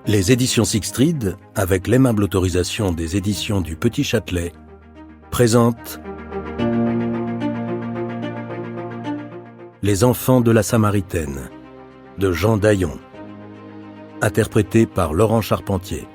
Les éditions Sixtrid, avec l'aimable autorisation des éditions du Petit Châtelet, présentent Les enfants de la Samaritaine, de Jean Daillon, interprété par Laurent Charpentier.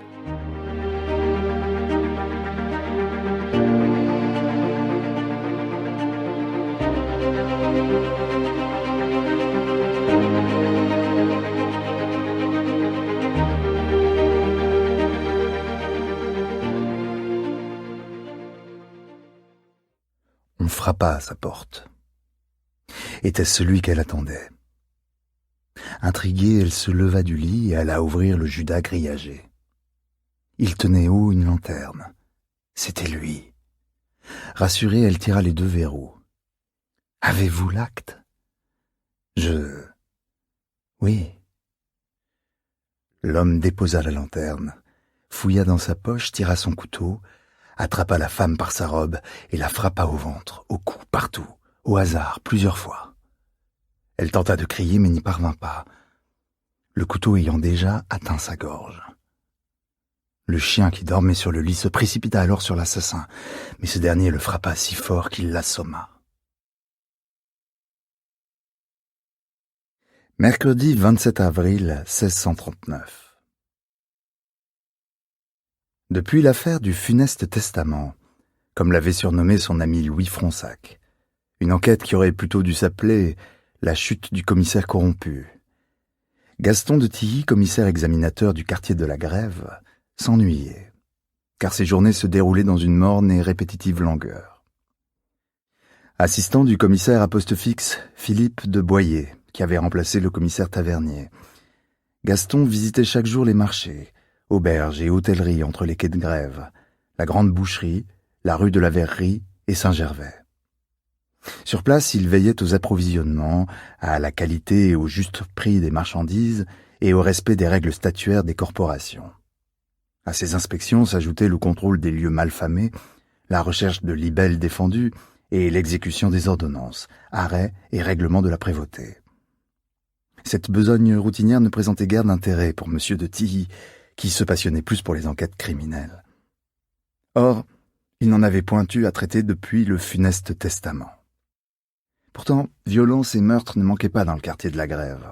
On frappa à sa porte. Était-ce celui qu'elle attendait? Intriguée, elle se leva du lit et alla ouvrir le Judas grillagé. Il tenait haut une lanterne. C'était lui. Rassurée, elle tira les 2 verrous. « Avez-vous l'acte ?»« Oui. » L'homme déposa la lanterne, fouilla dans sa poche, tira son couteau, attrapa la femme par sa robe et la frappa au ventre, au cou, partout, au hasard, plusieurs fois. Elle tenta de crier mais n'y parvint pas, le couteau ayant déjà atteint sa gorge. Le chien qui dormait sur le lit se précipita alors sur l'assassin, mais ce dernier le frappa si fort qu'il l'assomma. Mercredi 27 avril 1639. Depuis l'affaire du funeste testament, comme l'avait surnommé son ami Louis Fronsac, une enquête qui aurait plutôt dû s'appeler « La chute du commissaire corrompu », Gaston de Tilly, commissaire examinateur du quartier de la Grève, s'ennuyait, car ses journées se déroulaient dans une morne et répétitive langueur. Assistant du commissaire à poste fixe, Philippe de Boyer, qui avait remplacé le commissaire Tavernier, Gaston visitait chaque jour les marchés, auberges et hôtelleries entre les quais de Grève, la grande boucherie, la rue de la Verrerie et Saint-Gervais. Sur place, il veillait aux approvisionnements, à la qualité et au juste prix des marchandises et au respect des règles statuaires des corporations. À ces inspections s'ajoutait le contrôle des lieux malfamés, la recherche de libelles défendus et l'exécution des ordonnances, arrêts et règlements de la prévôté. Cette besogne routinière ne présentait guère d'intérêt pour M. de Tilly, qui se passionnait plus pour les enquêtes criminelles. Or, il n'en avait point eu à traiter depuis le funeste testament. Pourtant, violence et meurtres ne manquaient pas dans le quartier de la Grève.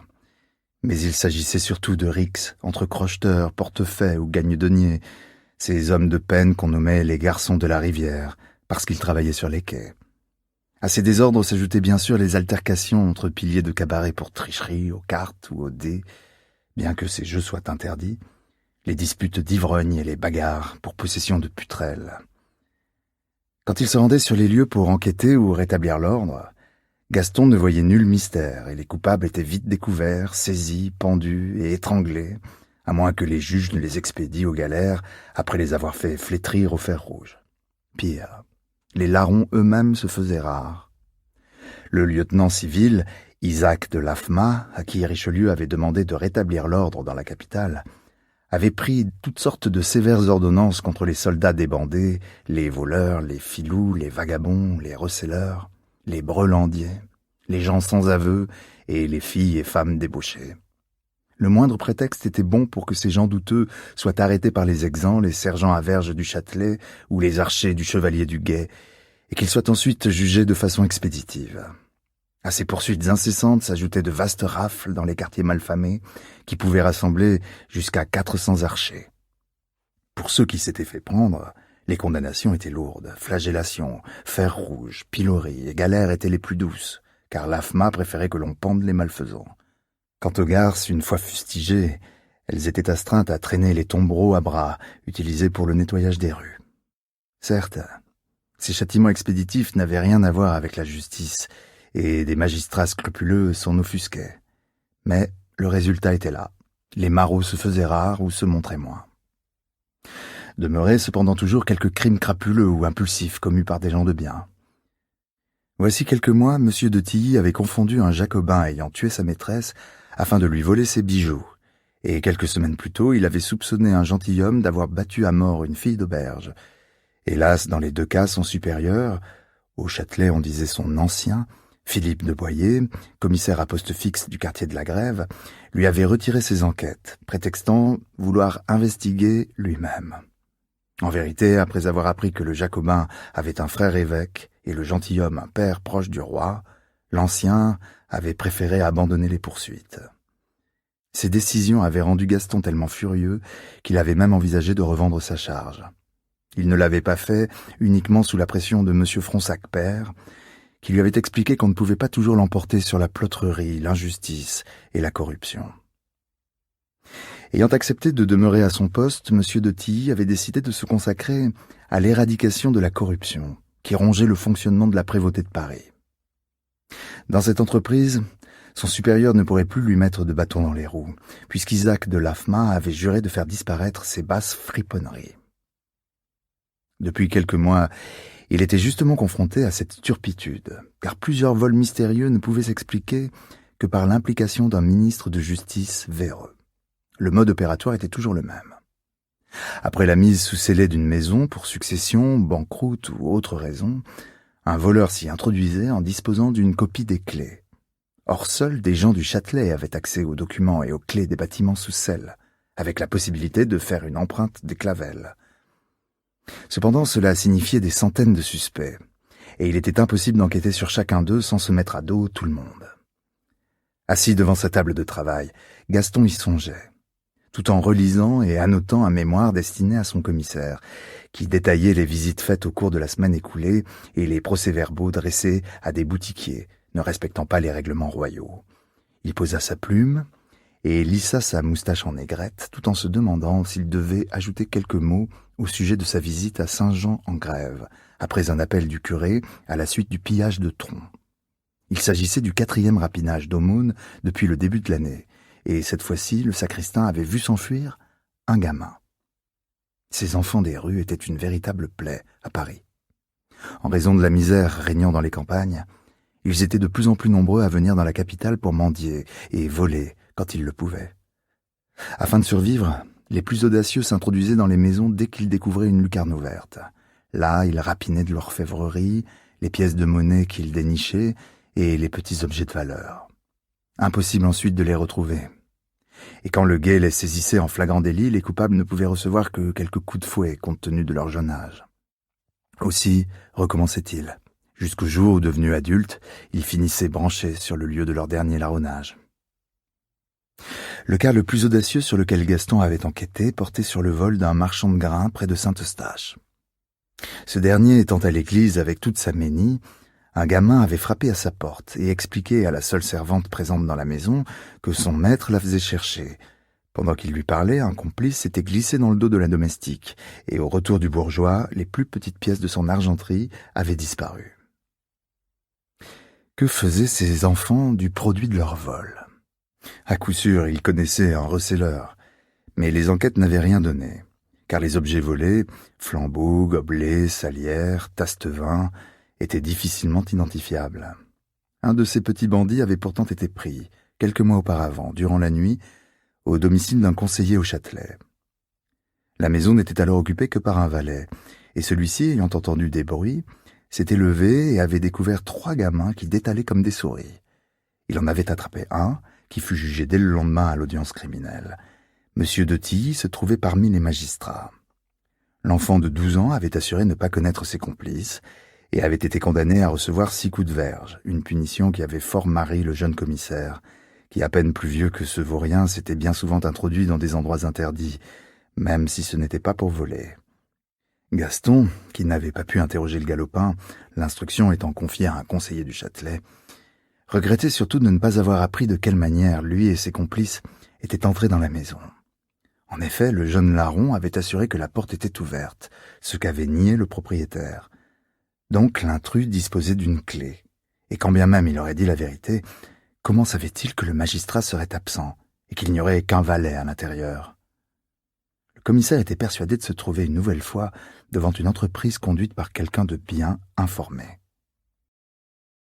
Mais il s'agissait surtout de rixes entre crocheteurs, portefaix ou gagne-deniers, ces hommes de peine qu'on nommait les garçons de la rivière, parce qu'ils travaillaient sur les quais. À ces désordres s'ajoutaient bien sûr les altercations entre piliers de cabaret pour tricherie, aux cartes ou aux dés, bien que ces jeux soient interdits, les disputes d'ivrognes et les bagarres pour possession de putrelles. Quand il se rendait sur les lieux pour enquêter ou rétablir l'ordre, Gaston ne voyait nul mystère et les coupables étaient vite découverts, saisis, pendus et étranglés, à moins que les juges ne les expédient aux galères après les avoir fait flétrir au fer rouge. Pire, les larrons eux-mêmes se faisaient rares. Le lieutenant civil, Isaac de Laffemas, à qui Richelieu avait demandé de rétablir l'ordre dans la capitale, avait pris toutes sortes de sévères ordonnances contre les soldats débandés, les voleurs, les filous, les vagabonds, les receleurs, les brelandiers, les gens sans aveu et les filles et femmes débauchées. Le moindre prétexte était bon pour que ces gens douteux soient arrêtés par les exempts, les sergents à verge du Châtelet ou les archers du Chevalier du Guet, et qu'ils soient ensuite jugés de façon expéditive. À ces poursuites incessantes s'ajoutaient de vastes rafles dans les quartiers malfamés qui pouvaient rassembler jusqu'à 400 archers. Pour ceux qui s'étaient fait prendre, les condamnations étaient lourdes, flagellations, fer rouge, pilori et galères étaient les plus douces, car l'AFMA préférait que l'on pende les malfaisants. Quant aux garces, une fois fustigées, elles étaient astreintes à traîner les tombereaux à bras, utilisés pour le nettoyage des rues. Certes, ces châtiments expéditifs n'avaient rien à voir avec la justice, et des magistrats scrupuleux s'en offusquaient. Mais le résultat était là. Les marauds se faisaient rares ou se montraient moins. Demeuraient cependant toujours quelques crimes crapuleux ou impulsifs commis par des gens de bien. Voici quelques mois, M. de Tilly avait confondu un jacobin ayant tué sa maîtresse afin de lui voler ses bijoux, et quelques semaines plus tôt, il avait soupçonné un gentilhomme d'avoir battu à mort une fille d'auberge. Hélas, dans les 2 cas, son supérieur, au Châtelet on disait son ancien, Philippe de Boyer, commissaire à poste fixe du quartier de la Grève, lui avait retiré ses enquêtes, prétextant vouloir investiguer lui-même. En vérité, après avoir appris que le Jacobin avait un frère évêque et le gentilhomme un père proche du roi, l'ancien avait préféré abandonner les poursuites. Ces décisions avaient rendu Gaston tellement furieux qu'il avait même envisagé de revendre sa charge. Il ne l'avait pas fait uniquement sous la pression de M. Fronsac père, qui lui avait expliqué qu'on ne pouvait pas toujours l'emporter sur la plotrerie, l'injustice et la corruption. Ayant accepté de demeurer à son poste, M. de Tilly avait décidé de se consacrer à l'éradication de la corruption, qui rongeait le fonctionnement de la prévôté de Paris. Dans cette entreprise, son supérieur ne pourrait plus lui mettre de bâton dans les roues, puisqu'Isaac de Lafma avait juré de faire disparaître ces basses friponneries. Depuis quelques mois, il était justement confronté à cette turpitude, car plusieurs vols mystérieux ne pouvaient s'expliquer que par l'implication d'un ministre de justice véreux. Le mode opératoire était toujours le même. Après la mise sous scellé d'une maison pour succession, banqueroute ou autre raison, un voleur s'y introduisait en disposant d'une copie des clés. Or seuls des gens du Châtelet avaient accès aux documents et aux clés des bâtiments sous scellé, avec la possibilité de faire une empreinte des clavelles. Cependant, cela signifiait des centaines de suspects, et il était impossible d'enquêter sur chacun d'eux sans se mettre à dos tout le monde. Assis devant sa table de travail, Gaston y songeait, tout en relisant et annotant un mémoire destiné à son commissaire, qui détaillait les visites faites au cours de la semaine écoulée et les procès-verbaux dressés à des boutiquiers, ne respectant pas les règlements royaux. Il posa sa plume et lissa sa moustache en aigrette, tout en se demandant s'il devait ajouter quelques mots au sujet de sa visite à Saint-Jean-en-Grève, après un appel du curé à la suite du pillage de Tron. Il s'agissait du 4e rapinage d'aumône depuis le début de l'année, et cette fois-ci, le sacristain avait vu s'enfuir un gamin. Ces enfants des rues étaient une véritable plaie à Paris. En raison de la misère régnant dans les campagnes, ils étaient de plus en plus nombreux à venir dans la capitale pour mendier et voler quand ils le pouvaient. Afin de survivre, les plus audacieux s'introduisaient dans les maisons dès qu'ils découvraient une lucarne ouverte. Là, ils rapinaient de l'orfèvrerie, les pièces de monnaie qu'ils dénichaient et les petits objets de valeur. Impossible ensuite de les retrouver. Et quand le guet les saisissait en flagrant délit, les coupables ne pouvaient recevoir que quelques coups de fouet compte tenu de leur jeune âge. Aussi recommençaient-ils, jusqu'au jour où, devenus adultes, ils finissaient branchés sur le lieu de leur dernier larronnage. Le cas le plus audacieux sur lequel Gaston avait enquêté portait sur le vol d'un marchand de grains près de Saint-Eustache. Ce dernier étant à l'église avec toute sa ménie, un gamin avait frappé à sa porte et expliqué à la seule servante présente dans la maison que son maître la faisait chercher. Pendant qu'il lui parlait, un complice s'était glissé dans le dos de la domestique, et au retour du bourgeois, les plus petites pièces de son argenterie avaient disparu. Que faisaient ces enfants du produit de leur vol ? À coup sûr, ils connaissaient un receleur, mais les enquêtes n'avaient rien donné, car les objets volés, flambeaux, gobelets, salières, tasses de vin, étaient difficilement identifiables. Un de ces petits bandits avait pourtant été pris, quelques mois auparavant, durant la nuit, au domicile d'un conseiller au Châtelet. La maison n'était alors occupée que par un valet, et celui-ci, ayant entendu des bruits, s'était levé et avait découvert 3 gamins qui détalaient comme des souris. Il en avait attrapé un, qui fut jugé dès le lendemain à l'audience criminelle. Monsieur de Tilly se trouvait parmi les magistrats. L'enfant de 12 ans avait assuré ne pas connaître ses complices et avait été condamné à recevoir 6 coups de verge, une punition qui avait fort marri le jeune commissaire, qui, à peine plus vieux que ce vaurien, s'était bien souvent introduit dans des endroits interdits, même si ce n'était pas pour voler. Gaston, qui n'avait pas pu interroger le galopin, l'instruction étant confiée à un conseiller du Châtelet, regrettait surtout de ne pas avoir appris de quelle manière lui et ses complices étaient entrés dans la maison. En effet, le jeune larron avait assuré que la porte était ouverte, ce qu'avait nié le propriétaire. Donc l'intrus disposait d'une clé, et quand bien même il aurait dit la vérité, comment savait-il que le magistrat serait absent et qu'il n'y aurait qu'un valet à l'intérieur ? Le commissaire était persuadé de se trouver une nouvelle fois devant une entreprise conduite par quelqu'un de bien informé.